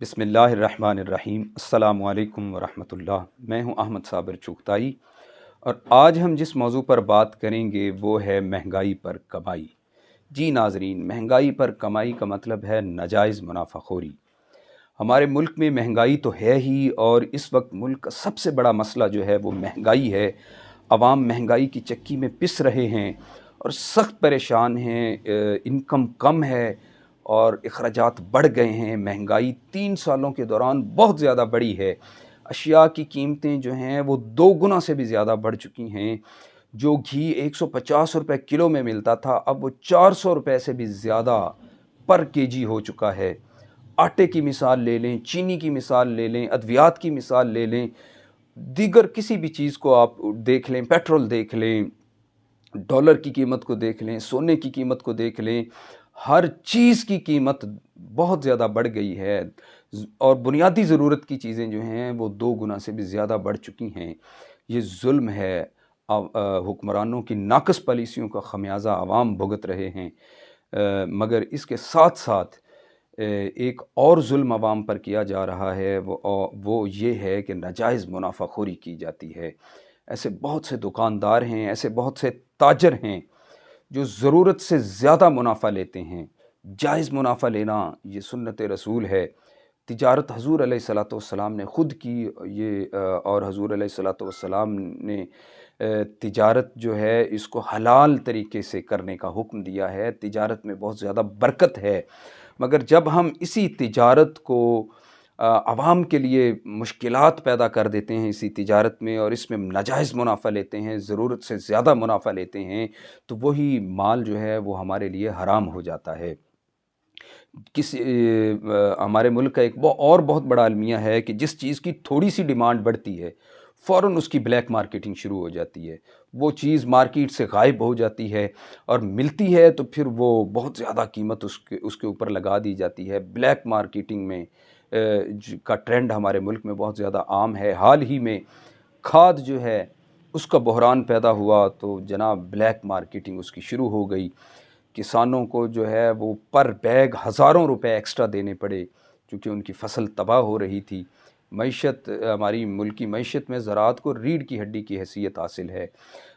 بسم اللہ الرحمن الرحیم۔ السلام علیکم ورحمۃ اللہ۔ میں ہوں احمد صابر چغتائی، اور آج ہم جس موضوع پر بات کریں گے وہ ہے مہنگائی پر کمائی۔ جی ناظرین، مہنگائی پر کمائی کا مطلب ہے ناجائز منافع خوری۔ ہمارے ملک میں مہنگائی تو ہے ہی، اور اس وقت ملک کا سب سے بڑا مسئلہ جو ہے وہ مہنگائی ہے۔ عوام مہنگائی کی چکی میں پس رہے ہیں اور سخت پریشان ہیں۔ انکم کم ہے اور اخراجات بڑھ گئے ہیں۔ مہنگائی 3 سالوں کے دوران بہت زیادہ بڑھی ہے۔ اشیاء کی قیمتیں جو ہیں وہ 2 گنا سے بھی زیادہ بڑھ چکی ہیں۔ جو گھی 150 روپے کلو میں ملتا تھا، اب وہ 400 روپے سے بھی زیادہ پر کے جی ہو چکا ہے۔ آٹے کی مثال لے لیں، چینی کی مثال لے لیں، ادویات کی مثال لے لیں، دیگر کسی بھی چیز کو آپ دیکھ لیں، پیٹرول دیکھ لیں، ڈالر کی قیمت کو دیکھ لیں، سونے کی قیمت کو دیکھ لیں، ہر چیز کی قیمت بہت زیادہ بڑھ گئی ہے، اور بنیادی ضرورت کی چیزیں جو ہیں وہ 2 گنا سے بھی زیادہ بڑھ چکی ہیں۔ یہ ظلم ہے، حکمرانوں کی ناقص پالیسیوں کا خمیازہ عوام بھگت رہے ہیں۔ مگر اس کے ساتھ ساتھ ایک اور ظلم عوام پر کیا جا رہا ہے، وہ یہ ہے کہ ناجائز منافع خوری کی جاتی ہے۔ ایسے بہت سے دکاندار ہیں، ایسے بہت سے تاجر ہیں جو ضرورت سے زیادہ منافع لیتے ہیں۔ جائز منافع لینا یہ سنت رسول ہے۔ تجارت حضور علیہ الصلاۃ والسلام نے خود کی، اور حضور علیہ الصلاۃ والسلام نے تجارت جو ہے اس کو حلال طریقے سے کرنے کا حکم دیا ہے۔ تجارت میں بہت زیادہ برکت ہے، مگر جب ہم اسی تجارت کو عوام کے لیے مشکلات پیدا کر دیتے ہیں اسی تجارت میں، اور اس میں ناجائز منافع لیتے ہیں، ضرورت سے زیادہ منافع لیتے ہیں، تو وہی مال جو ہے وہ ہمارے لیے حرام ہو جاتا ہے۔ ہمارے ملک کا ایک اور بہت بڑا المیہ ہے کہ جس چیز کی تھوڑی سی ڈیمانڈ بڑھتی ہے، فوراً اس کی بلیک مارکیٹنگ شروع ہو جاتی ہے۔ وہ چیز مارکیٹ سے غائب ہو جاتی ہے، اور ملتی ہے تو پھر وہ بہت زیادہ قیمت اس کے اوپر لگا دی جاتی ہے۔ بلیک مارکیٹنگ میں کا ٹرینڈ ہمارے ملک میں بہت زیادہ عام ہے۔ حال ہی میں کھاد جو ہے اس کا بحران پیدا ہوا تو جناب بلیک مارکیٹنگ اس کی شروع ہو گئی۔ کسانوں کو جو ہے وہ پر بیگ ہزاروں روپے ایکسٹرا دینے پڑے، کیونکہ ان کی فصل تباہ ہو رہی تھی۔ معیشت، ہماری ملکی معیشت میں زراعت کو ریڑھ کی ہڈی کی حیثیت حاصل ہے،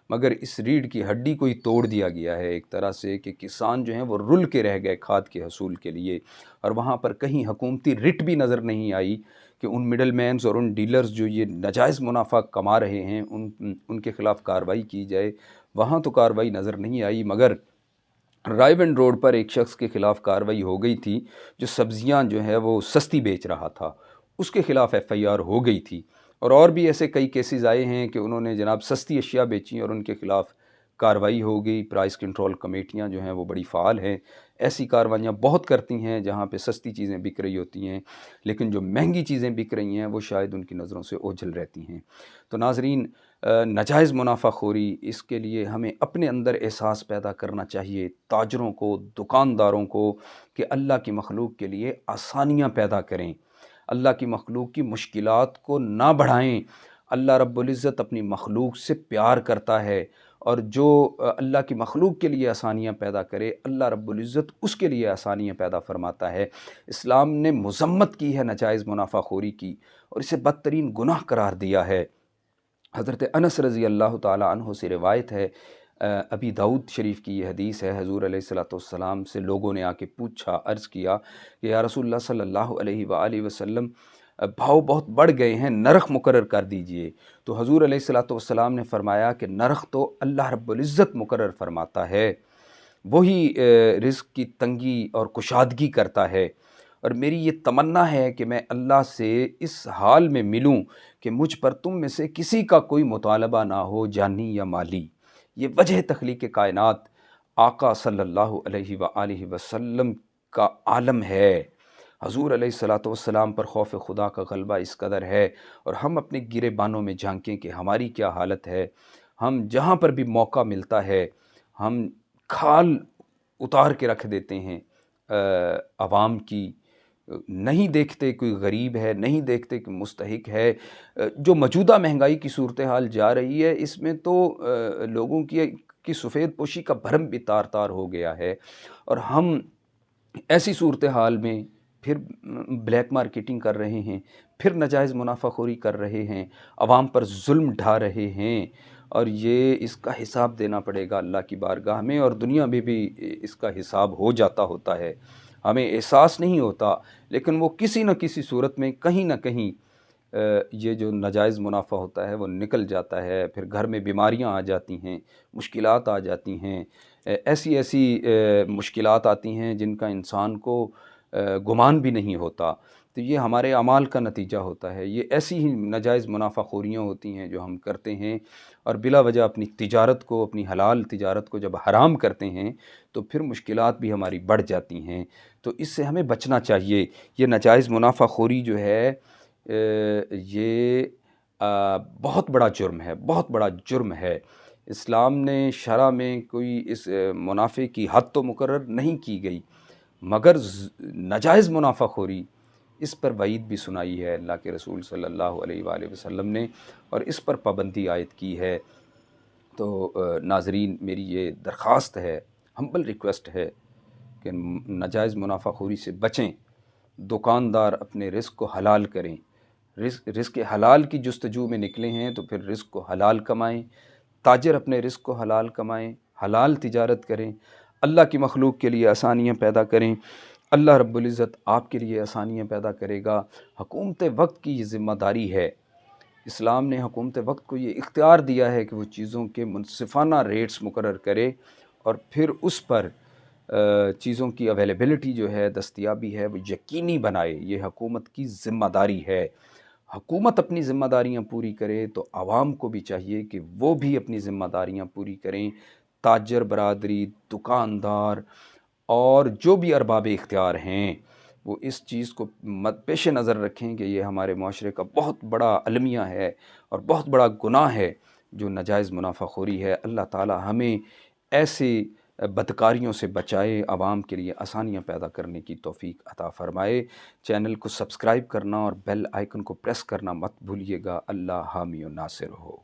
مگر اس ریڑھ کی ہڈی کو ہی توڑ دیا گیا ہے ایک طرح سے، کہ کسان جو ہیں وہ رل کے رہ گئے کھاد کے حصول کے لیے، اور وہاں پر کہیں حکومتی رٹ بھی نظر نہیں آئی کہ ان مڈل مینز اور ان ڈیلرز جو یہ ناجائز منافع کما رہے ہیں ان کے خلاف کارروائی کی جائے۔ وہاں تو کارروائی نظر نہیں آئی، مگر رائے بند روڈ پر ایک شخص کے خلاف کارروائی ہو گئی تھی جو سبزیاں جو ہے وہ سستی بیچ رہا تھا، اس کے خلاف ایف آئی آر ہو گئی تھی۔ اور بھی ایسے کئی کیسز آئے ہیں کہ انہوں نے جناب سستی اشیاء بیچیں اور ان کے خلاف کارروائی ہو گئی۔ پرائس کنٹرول کمیٹیاں جو ہیں وہ بڑی فعال ہیں، ایسی کارروائیاں بہت کرتی ہیں جہاں پہ سستی چیزیں بک رہی ہوتی ہیں، لیکن جو مہنگی چیزیں بک رہی ہیں وہ شاید ان کی نظروں سے اوجھل رہتی ہیں۔ تو ناظرین، ناجائز منافع خوری، اس کے لیے ہمیں اپنے اندر احساس پیدا کرنا چاہیے، تاجروں کو، دکانداروں کو، کہ اللہ کی مخلوق کے لیے آسانیاں پیدا کریں، اللہ کی مخلوق کی مشکلات کو نہ بڑھائیں۔ اللہ رب العزت اپنی مخلوق سے پیار کرتا ہے، اور جو اللہ کی مخلوق کے لیے آسانیاں پیدا کرے، اللہ رب العزت اس کے لیے آسانیاں پیدا فرماتا ہے۔ اسلام نے مذمت کی ہے ناجائز منافع خوری کی، اور اسے بدترین گناہ قرار دیا ہے۔ حضرت انس رضی اللہ تعالیٰ عنہ سے روایت ہے، ابی داؤد شریف کی یہ حدیث ہے، حضور علیہ الصلاۃ والسلام سے لوگوں نے آ کے پوچھا، عرض کیا کہ یا رسول اللہ صلی اللہ علیہ وآلہ وسلم، بھاؤ بہت بڑھ گئے ہیں، نرخ مقرر کر دیجئے۔ تو حضور علیہ الصلاۃ والسلام نے فرمایا کہ نرخ تو اللہ رب العزت مقرر فرماتا ہے، وہی رزق کی تنگی اور کشادگی کرتا ہے، اور میری یہ تمنا ہے کہ میں اللہ سے اس حال میں ملوں کہ مجھ پر تم میں سے کسی کا کوئی مطالبہ نہ ہو، جانی یا مالی۔ یہ وجہ تخلیق کائنات آقا صلی اللہ علیہ وآلہ وسلم کا عالم ہے۔ حضور علیہ الصلاۃ والسلام پر خوف خدا کا غلبہ اس قدر ہے، اور ہم اپنے گرے بانوں میں جھانکیں کہ ہماری کیا حالت ہے۔ ہم جہاں پر بھی موقع ملتا ہے ہم کھال اتار کے رکھ دیتے ہیں عوام کی، نہیں دیکھتے کوئی غریب ہے، نہیں دیکھتے کہ مستحق ہے۔ جو موجودہ مہنگائی کی صورتحال جا رہی ہے، اس میں تو لوگوں کی سفید پوشی کا بھرم بھی تار تار ہو گیا ہے، اور ہم ایسی صورتحال میں پھر بلیک مارکیٹنگ کر رہے ہیں، پھر ناجائز منافع خوری کر رہے ہیں، عوام پر ظلم ڈھا رہے ہیں، اور یہ اس کا حساب دینا پڑے گا اللہ کی بارگاہ میں، اور دنیا میں بھی اس کا حساب ہو جاتا ہوتا ہے، ہمیں احساس نہیں ہوتا، لیکن وہ کسی نہ کسی صورت میں کہیں نہ کہیں یہ جو ناجائز منافع ہوتا ہے وہ نکل جاتا ہے، پھر گھر میں بیماریاں آ جاتی ہیں، مشکلات آ جاتی ہیں، ایسی ایسی مشکلات آتی ہیں جن کا انسان کو گمان بھی نہیں ہوتا، تو یہ ہمارے اعمال کا نتیجہ ہوتا ہے، یہ ایسی ہی ناجائز منافع خوریاں ہوتی ہیں جو ہم کرتے ہیں، اور بلا وجہ اپنی تجارت کو، اپنی حلال تجارت کو جب حرام کرتے ہیں تو پھر مشکلات بھی ہماری بڑھ جاتی ہیں، تو اس سے ہمیں بچنا چاہیے۔ یہ ناجائز منافع خوری جو ہے یہ بہت بڑا جرم ہے، بہت بڑا جرم ہے۔ اسلام نے شرع میں کوئی اس منافع کی حد تو مقرر نہیں کی گئی، مگر ناجائز منافع خوری اس پر وعید بھی سنائی ہے اللہ کے رسول صلی اللہ علیہ وآلہ وسلم نے، اور اس پر پابندی عائد کی ہے۔ تو ناظرین، میری یہ درخواست ہے، ہمبل ریکویسٹ ہے کہ ناجائز منافع خوری سے بچیں، دکاندار اپنے رزق کو حلال کریں، رزق حلال کی جستجو میں نکلے ہیں تو پھر رزق کو حلال کمائیں، تاجر اپنے رزق کو حلال کمائیں، حلال تجارت کریں، اللہ کی مخلوق کے لیے آسانیاں پیدا کریں، اللہ رب العزت آپ کے لیے آسانیاں پیدا کرے گا۔ حکومت وقت کی یہ ذمہ داری ہے، اسلام نے حکومت وقت کو یہ اختیار دیا ہے کہ وہ چیزوں کے منصفانہ ریٹس مقرر کرے، اور پھر اس پر چیزوں کی اویلیبلٹی جو ہے، دستیابی ہے، وہ یقینی بنائے۔ یہ حکومت کی ذمہ داری ہے۔ حکومت اپنی ذمہ داریاں پوری کرے تو عوام کو بھی چاہیے کہ وہ بھی اپنی ذمہ داریاں پوری کریں، تاجر برادری، دکاندار اور جو بھی ارباب اختیار ہیں، وہ اس چیز کو پیش نظر رکھیں کہ یہ ہمارے معاشرے کا بہت بڑا المیہ ہے اور بہت بڑا گناہ ہے جو ناجائز منافع خوری ہے۔ اللہ تعالی ہمیں ایسے بدکاریوں سے بچائے، عوام کے لیے آسانیاں پیدا کرنے کی توفیق عطا فرمائے۔ چینل کو سبسکرائب کرنا اور بیل آئیکن کو پریس کرنا مت بھولیے گا۔ اللہ حامی و ناصر ہو۔